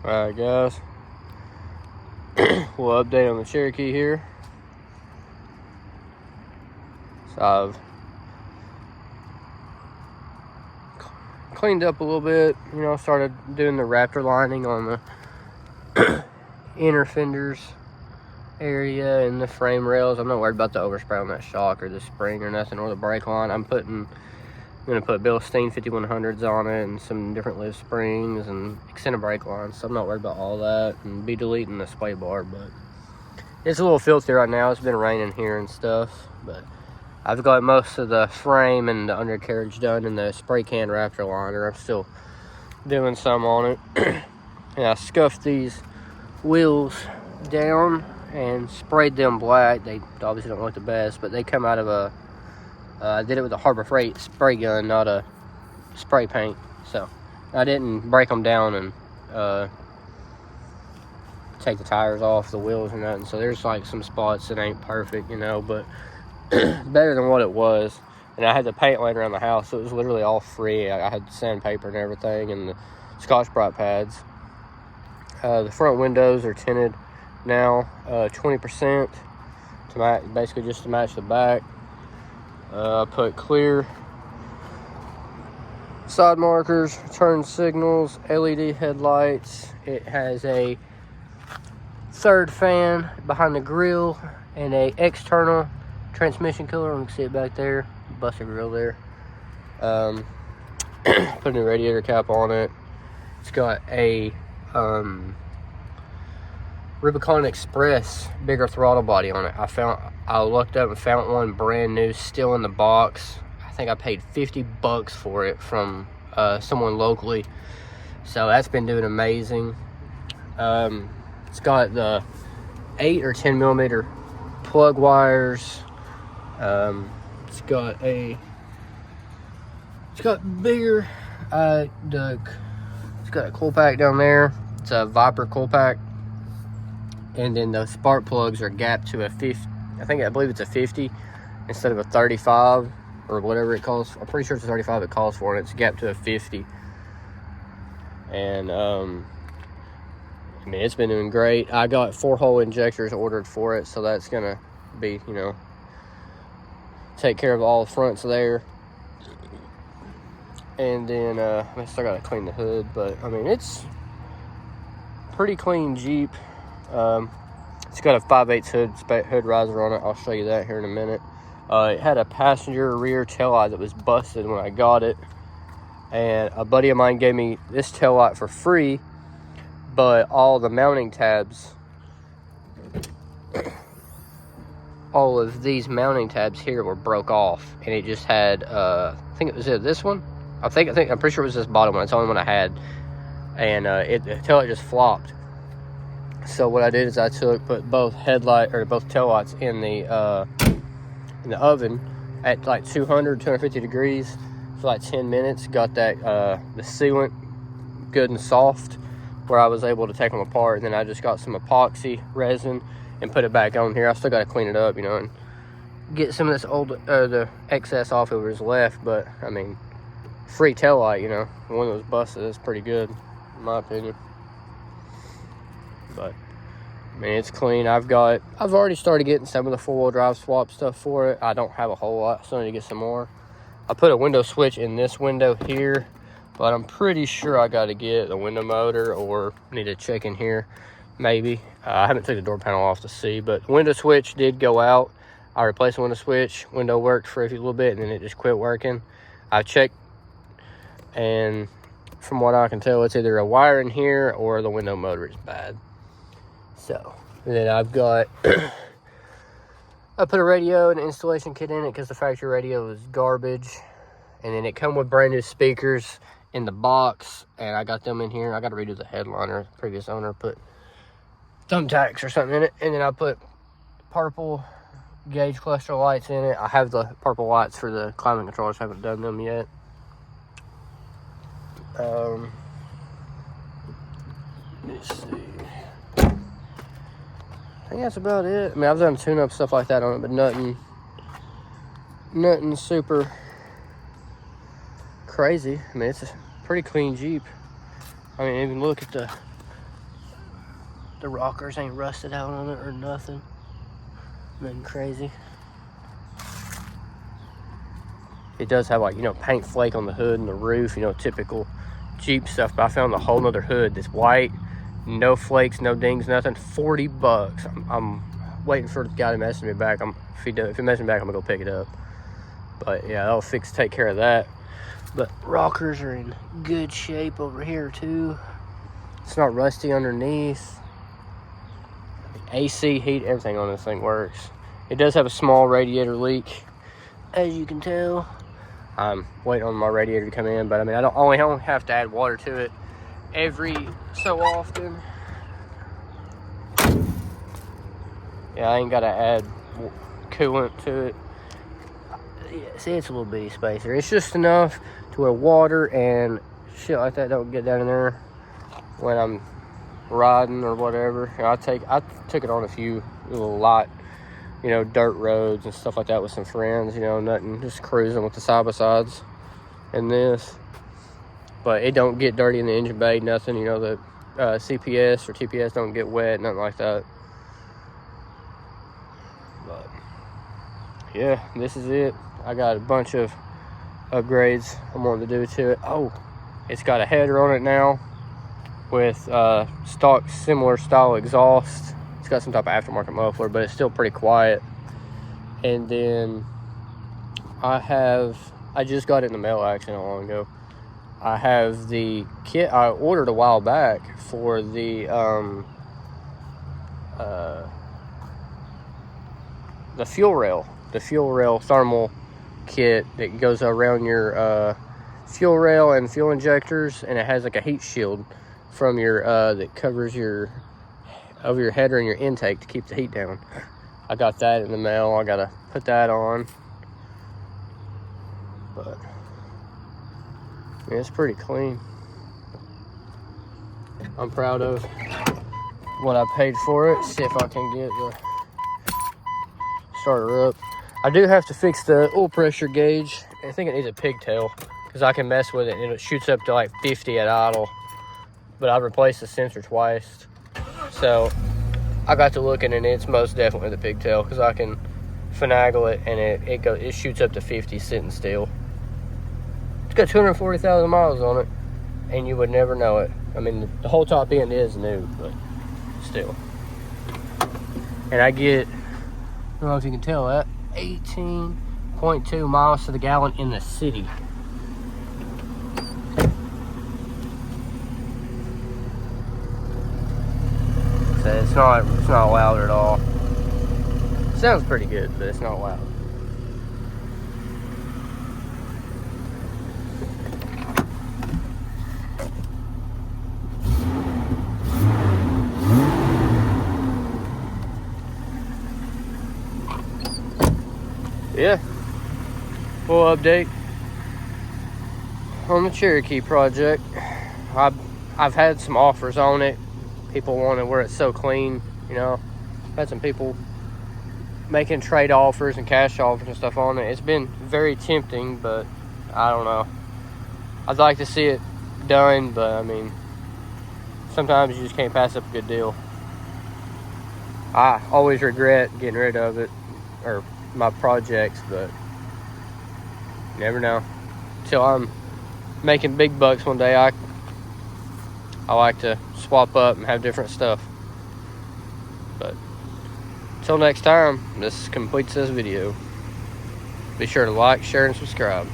Alright guys, we'll update on the Cherokee here. So I've cleaned up a little bit, started doing the Raptor lining on the inner fenders area and the frame rails. I'm not worried about the overspray on that shock or the spring or nothing, or the brake line. I'm gonna put Bilstein 5100s on it and some different lift springs and extended brake lines, so I'm not worried about all that, and be deleting the sway bar. But it's a little filthy right now. It's been raining here and stuff, but I've got most of the frame and the undercarriage done in the spray can Raptor liner. I'm still doing some on it. And I scuffed these wheels down and sprayed them black. They obviously don't look the best, but they come out of I did it with a Harbor Freight spray gun, not a spray paint. So I didn't break them down and take the tires off the wheels or nothing. So there's like some spots that ain't perfect, but better than what it was. And I had the paint laying around the house, so it was literally all free. I had sandpaper and everything, and the Scotch-Brite pads. The front windows are tinted now, 20% to match, basically just to match the back. I put clear side markers, turn signals, LED headlights. It has a third fan behind the grill and a external transmission cooler. You can see it back there, busted grill there. Put a new radiator cap on it. It's got a Rubicon Express bigger throttle body on it. I looked up and found one brand new, still in the box. I think I paid $50 for it from someone locally, so that's been doing amazing. It's got the 8 or 10 millimeter plug wires. It's got bigger it's got a coil pack down there. It's a Viper coil pack. And then the spark plugs are gapped to a 50. I believe it's a 50 instead of a 35 or whatever it calls. I'm pretty sure it's a 35 it calls for, and it's gapped to a 50. And it's been doing great. I got 4-hole injectors ordered for it, so that's gonna be, take care of all the fronts there. And then I still gotta clean the hood, but it's pretty clean Jeep. It's got a 5/8 hood riser on it. I'll show you that here in a minute. It had a passenger rear taillight that was busted when I got it, and a buddy of mine gave me this taillight for free, but all the mounting tabs, all of these mounting tabs here were broke off, and it just had I think it was this one. I'm pretty sure it was this bottom one. It's the only one I had, and the taillight just flopped. So what I did is I put both taillights in the oven at like 250 degrees for like 10 minutes. Got that the sealant good and soft, where I was able to take them apart. And then I just got some epoxy resin and put it back on here. I still got to clean it up, and get some of this old the excess off of what's left. But free taillight, the one that was busted is pretty good in my opinion. But it's clean. I've already started getting some of the 4-wheel drive swap stuff for it. I don't have a whole lot, so I need to get some more. I put a window switch in this window here, but I'm pretty sure I got to get a window motor, or need to check in here maybe. I haven't took the door panel off to see, but the window switch did go out. I replaced the window switch. Window worked for a little bit, and then it just quit working. I checked, and from what I can tell, it's either a wire in here or the window motor is bad. So, and then I've got, I put a radio and an installation kit in it because the factory radio was garbage. And then it come with brand new speakers in the box, and I got them in here. I got to redo the headliner. The previous owner put thumbtacks or something in it. And then I put purple gauge cluster lights in it. I have the purple lights for the climate controllers. Haven't done them yet. Let's see. I think that's about it. I've done tune-up stuff like that on it, but nothing super crazy. It's a pretty clean Jeep. Even look at the The rockers ain't rusted out on it or nothing. Nothing crazy. It does have, like, you know, paint flake on the hood and the roof, you know, typical Jeep stuff. But I found a whole nother hood that's white, no flakes, no dings, nothing. $40. I'm waiting for the guy to message me back. If he messages me back, I'm gonna go pick it up. But yeah, that'll take care of that. But rockers are in good shape over here too. It's not rusty underneath. The AC, heat, everything on this thing works. It does have a small radiator leak, as you can tell. I'm waiting on my radiator to come in, but I mean, I only have to add water to it every so often. Yeah, I ain't gotta add coolant to it. Yeah, see, it's a little bitty spacer. It's just enough to where water and shit like that don't get down in there when I'm riding or whatever. You know, I took it on a few little light, you know, dirt roads and stuff like that with some friends, you know, nothing, just cruising with the side-by-sides and this. But it don't get dirty in the engine bay, nothing, you know, the CPS or TPS don't get wet, nothing like that. But yeah, this is it. I got a bunch of upgrades I'm wanting to do to it. Oh, it's got a header on it now with stock similar style exhaust. It's got some type of aftermarket muffler, but it's still pretty quiet. And then I just got it in the mail actually not long ago. I have the kit I ordered a while back for the fuel rail thermal kit that goes around your fuel rail and fuel injectors, and it has like a heat shield from your that covers your header and your intake to keep the heat down. I got that in the mail. I gotta put that on, but yeah, it's pretty clean. I'm proud of what I paid for it. See if I can get the starter up. I do have to fix the oil pressure gauge. I think it needs a pigtail because I can mess with it and it shoots up to like 50 at idle. But I replaced the sensor twice, so I got to looking and it's most definitely the pigtail because I can finagle it and it shoots up to 50 sitting still. It's got 240,000 miles on it, and you would never know it. I mean, the whole top end is new, but still. And I get, I don't know if you can tell that, 18.2 miles to the gallon in the city. So it's not loud at all. Sounds pretty good, but it's not loud. Yeah, full update on the Cherokee project. I've had some offers on it. People want it where it's so clean, you know. Had some people making trade offers and cash offers and stuff on it. It's been very tempting, but I don't know. I'd like to see it done, but I mean, sometimes you just can't pass up a good deal. I always regret getting rid of it, or my projects, but you never know. Till I'm making big bucks one day, I like to swap up and have different stuff. But until next time, this completes this video. Be sure to like, share, and subscribe.